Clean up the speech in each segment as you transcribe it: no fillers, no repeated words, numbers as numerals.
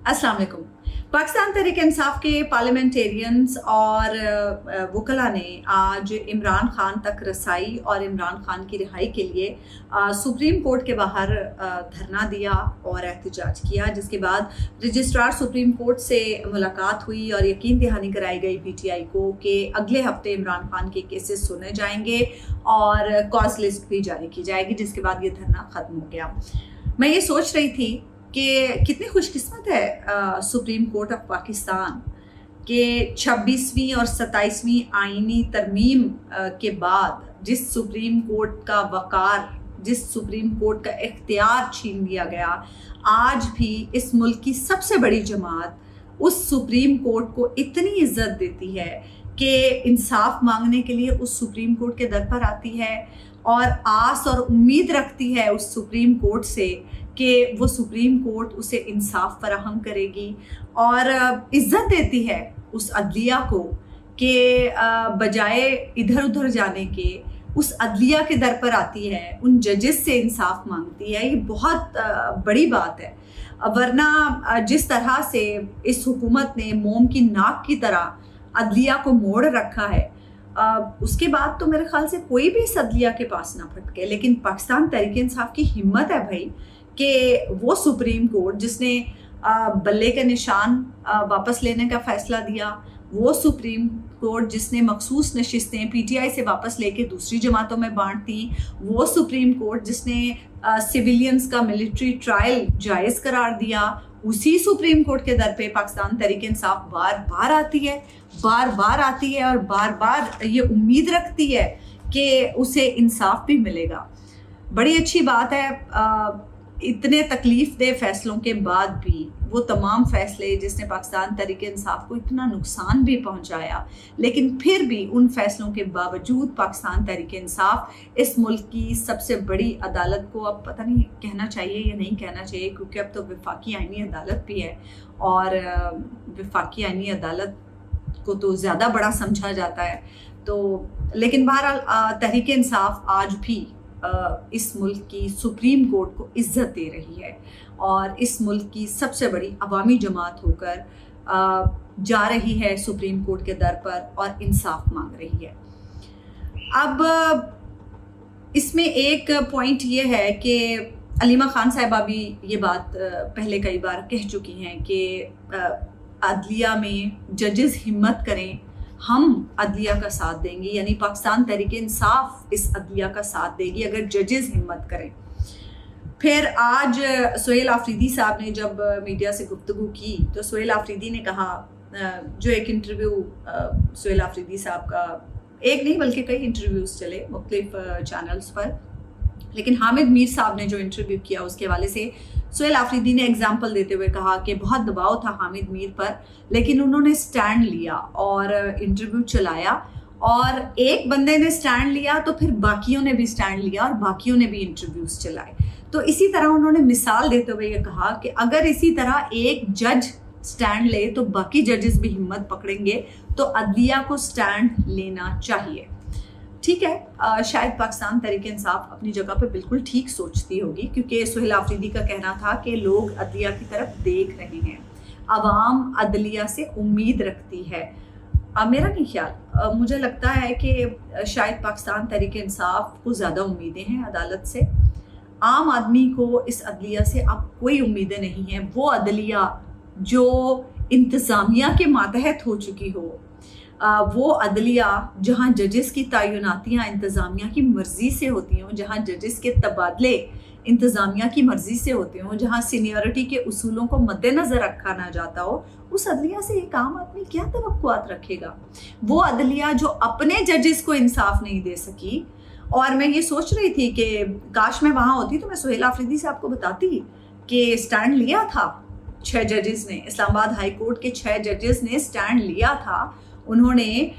अस्सलाम वालेकुम। पाकिस्तान तहरीक इंसाफ के पार्लियामेंटेरियंस और वकला ने आज इमरान खान तक रसाई और इमरान खान की रिहाई के लिए सुप्रीम कोर्ट के बाहर धरना दिया और एहतजाज किया, जिसके बाद रजिस्ट्रार सुप्रीम कोर्ट से मुलाकात हुई और यकीन दहानी कराई गई पीटीआई को कि अगले हफ्ते इमरान खान के केसेस सुने जाएंगे और कॉज लिस्ट भी जारी की जाएगी, जिसके बाद ये धरना ख़त्म हो गया। मैं ये सोच रही थी कि कितनी खुशकिस्मत है सुप्रीम कोर्ट ऑफ पाकिस्तान के 26वीं और 27वीं आईनी तरमीम के बाद जिस सुप्रीम कोर्ट का वक़ार, जिस सुप्रीम कोर्ट का इख्तियार छीन लिया गया, आज भी इस मुल्क की सबसे बड़ी जमात उस सुप्रीम कोर्ट को इतनी इज्जत देती है कि इंसाफ मांगने के लिए उस सुप्रीम कोर्ट के दर पर आती है और आस और उम्मीद रखती है उस सुप्रीम कोर्ट से कि वो सुप्रीम कोर्ट उसे इंसाफ फराहम करेगी, और इज़्ज़त देती है उस अदलिया को कि बजाय इधर उधर जाने के उस अदलिया के दर पर आती है, उन जजेस से इंसाफ मांगती है। ये बहुत बड़ी बात है, वरना जिस तरह से इस हुकूमत ने मोम की नाक की तरह अदलिया को मोड़ रखा है, उसके बाद तो मेरे ख्याल से कोई भी इस अदलिया के पास ना फटके। लेकिन पाकिस्तान तहरीक इंसाफ की हिम्मत है भाई कि वो सुप्रीम कोर्ट जिसने बल्ले के निशान वापस लेने का फैसला दिया, वो सुप्रीम कोर्ट जिसने मखसूस नशिस्तें पीटीआई से वापस लेके दूसरी जमातों में बांट दी, वो सुप्रीम कोर्ट जिसने सिविलियंस का मिलिट्री ट्रायल जायज़ करार दिया, उसी सुप्रीम कोर्ट के दर पे पाकिस्तान तहरीक इंसाफ बार बार आती है और बार बार ये उम्मीद रखती है कि उसे इंसाफ भी मिलेगा। बड़ी अच्छी बात है। इतने तकलीफ दे फैसलों के बाद भी वो तमाम फैसले जिसने पाकिस्तान तहरीक इंसाफ को इतना नुकसान भी पहुंचाया, लेकिन फिर भी उन फैसलों के बावजूद पाकिस्तान तहरीक इंसाफ इस मुल्क की सबसे बड़ी अदालत को, अब पता नहीं कहना चाहिए या नहीं कहना चाहिए, क्योंकि अब तो वफाकी आईनी अदालत भी है और वफाकी आईनी अदालत को तो ज़्यादा बड़ा समझा जाता है। तो लेकिन बहरहाल तहरीक इंसाफ आज भी इस मुल्क की सुप्रीम कोर्ट को इज्जत दे रही है और इस मुल्क की सबसे बड़ी अवामी जमात होकर जा रही है सुप्रीम कोर्ट के दर पर और इंसाफ मांग रही है। अब इसमें एक पॉइंट ये है कि अलीमा खान साहिबा भी ये बात पहले कई बार कह चुकी हैं कि अदलिया में जजेस हिम्मत करें, हम अदलिया का साथ देंगे, यानी पाकिस्तान तहरीक इंसाफ इस अदलिया का साथ देगी अगर जजेस हिम्मत करें। फिर आज सोहेल आफरीदी साहब ने जब मीडिया से गुफ्तगू की तो सोहेल आफरीदी ने कहा, जो एक इंटरव्यू सोहेल आफरीदी साहब का एक नहीं बल्कि कई इंटरव्यूज़ चले मुख्तलिफ चैनल्स पर, लेकिन हामिद मीर साहब ने जो इंटरव्यू किया उसके हवाले से सोहेल आफरीदी ने एग्जाम्पल देते हुए कहा कि बहुत दबाव था हामिद मीर पर, लेकिन उन्होंने स्टैंड लिया और इंटरव्यू चलाया, और एक बंदे ने स्टैंड लिया तो फिर बाकियों ने भी स्टैंड लिया और बाकियों ने भी इंटरव्यूज़ चलाए। तो इसी तरह उन्होंने मिसाल देते हुए ये कहा कि अगर इसी तरह एक जज स्टैंड ले तो बाकी जजेस भी हिम्मत पकड़ेंगे, तो अदलिया को स्टैंड लेना चाहिए। ठीक है, शायद पाकिस्तान तहरीक इंसाफ अपनी जगह पे बिल्कुल ठीक सोचती होगी, क्योंकि सोहेल आफरीदी का कहना था कि लोग अदलिया की तरफ देख रहे हैं, अवाम अदलिया से उम्मीद रखती है। मेरा नहीं ख्याल, मुझे लगता है कि शायद पाकिस्तान तहरीक इंसाफ को ज़्यादा उम्मीदें हैं अदालत से। आम आदमी को इस अदलिया से अब कोई उम्मीदें नहीं हैं। वो अदलिया जो इंतज़ामिया के मातहत हो चुकी हो, वो अदलिया जहाँ जजेस की तैनातियाँ इंतज़ामिया की मर्ज़ी से होती हों, जहाँ जजेस के तबादले इंतज़ामिया की मर्ज़ी से होते हों, जहाँ सीनियरिटी के उसूलों को मद्देनज़र रखा ना जाता हो, उस अदलिया से एक आम आदमी क्या तवक्कुआत रखेगा। वो अदलिया जो अपने जजेस को इंसाफ नहीं दे सकी, और मैं ये सोच रही थी कि काश मैं वहाँ होती तो मैं सोहेल आफरीदी से आपको बताती कि स्टैंड लिया था 6 जजेस ने, इस्लामाबाद हाई कोर्ट के 6 जजेस ने स्टैंड लिया था। उन्होंने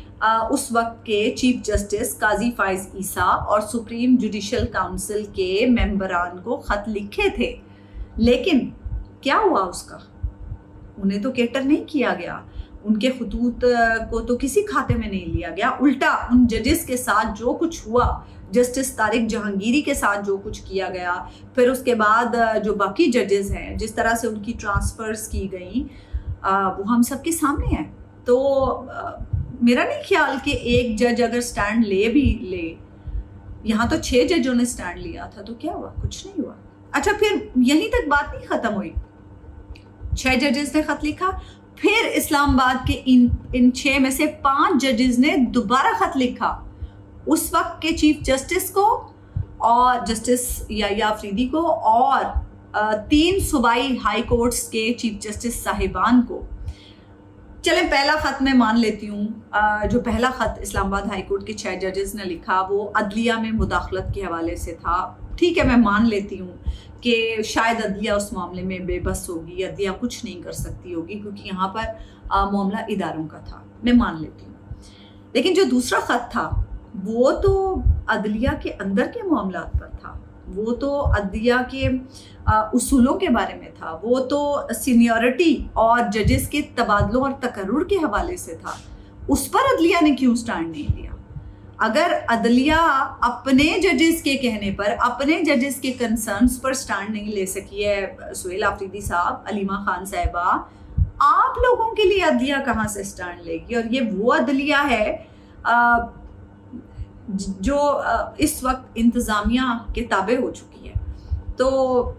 उस वक्त के चीफ जस्टिस काजी फाइज ईसा और सुप्रीम जुडिशल काउंसिल के मेंबरान को ख़त लिखे थे, लेकिन क्या हुआ उसका? उन्हें तो केटर नहीं किया गया, उनके खतूत को तो किसी खाते में नहीं लिया गया। उल्टा उन जजेस के साथ जो कुछ हुआ, جسٹس طارق جہانگیری کے ساتھ جو کچھ کیا گیا، پھر اس کے بعد جو باقی ججز ہیں جس طرح سے ان کی ٹرانسفرز کی گئیں، وہ ہم سب کے سامنے ہیں. تو میرا نہیں خیال کہ ایک جج اگر سٹینڈ لے بھی لے، یہاں تو 6 ججوں نے سٹینڈ لیا تھا، تو کیا ہوا؟ کچھ نہیں ہوا. اچھا پھر یہیں تک بات نہیں ختم ہوئی. 6 ججز نے خط لکھا، پھر اسلام آباد کے ان 6 میں سے 5 ججز نے دوبارہ خط لکھا اس وقت کے چیف جسٹس کو اور جسٹس یحییٰ آفریدی کو اور 3 صوبائی ہائی کورٹس کے چیف جسٹس صاحبان کو. چلیں پہلا خط میں مان لیتی ہوں، جو پہلا خط اسلام آباد ہائی کورٹ کے 6 ججز نے لکھا وہ عدلیہ میں مداخلت کے حوالے سے تھا. ٹھیک ہے، میں مان لیتی ہوں کہ شاید عدلیہ اس معاملے میں بے بس ہوگی، عدلیہ کچھ نہیں کر سکتی ہوگی کیونکہ یہاں پر معاملہ اداروں کا تھا، میں مان لیتی ہوں. لیکن جو دوسرا خط تھا وہ تو عدلیہ کے اندر کے معاملات پر تھا، وہ تو عدلیہ کے اصولوں کے بارے میں تھا، وہ تو سینیورٹی اور ججز کے تبادلوں اور تقرر کے حوالے سے تھا. اس پر عدلیہ نے کیوں سٹینڈ نہیں لیا؟ اگر عدلیہ اپنے ججز کے کہنے پر، اپنے ججز کے کنسرنز پر سٹینڈ نہیں لے سکی ہے، سہیل آفریدی صاحب، علیمہ خان صاحبہ، آپ لوگوں کے لیے عدلیہ کہاں سے سٹینڈ لے گی؟ اور یہ وہ عدلیہ ہے جو اس وقت انتظامیہ کے تابع ہو چکی ہے. تو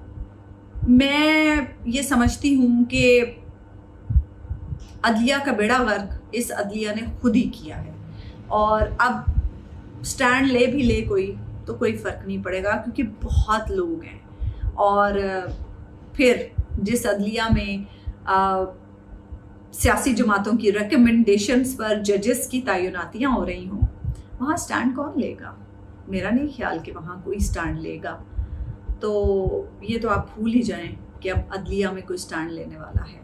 میں یہ سمجھتی ہوں کہ عدلیہ کا بیڑا غرق اس عدلیہ نے خود ہی کیا ہے، اور اب سٹینڈ لے بھی لے تو کوئی فرق نہیں پڑے گا کیونکہ بہت لوگ ہیں. اور پھر جس عدلیہ میں سیاسی جماعتوں کی ریکمنڈیشنز پر ججز کی تعیناتیاں ہو رہی ہوں، وہاں سٹینڈ کون لے گا؟ میرا نہیں خیال کہ وہاں کوئی سٹینڈ لے گا. تو یہ تو آپ بھول ہی جائیں کہ اب عدلیہ میں کوئی سٹینڈ لینے والا ہے.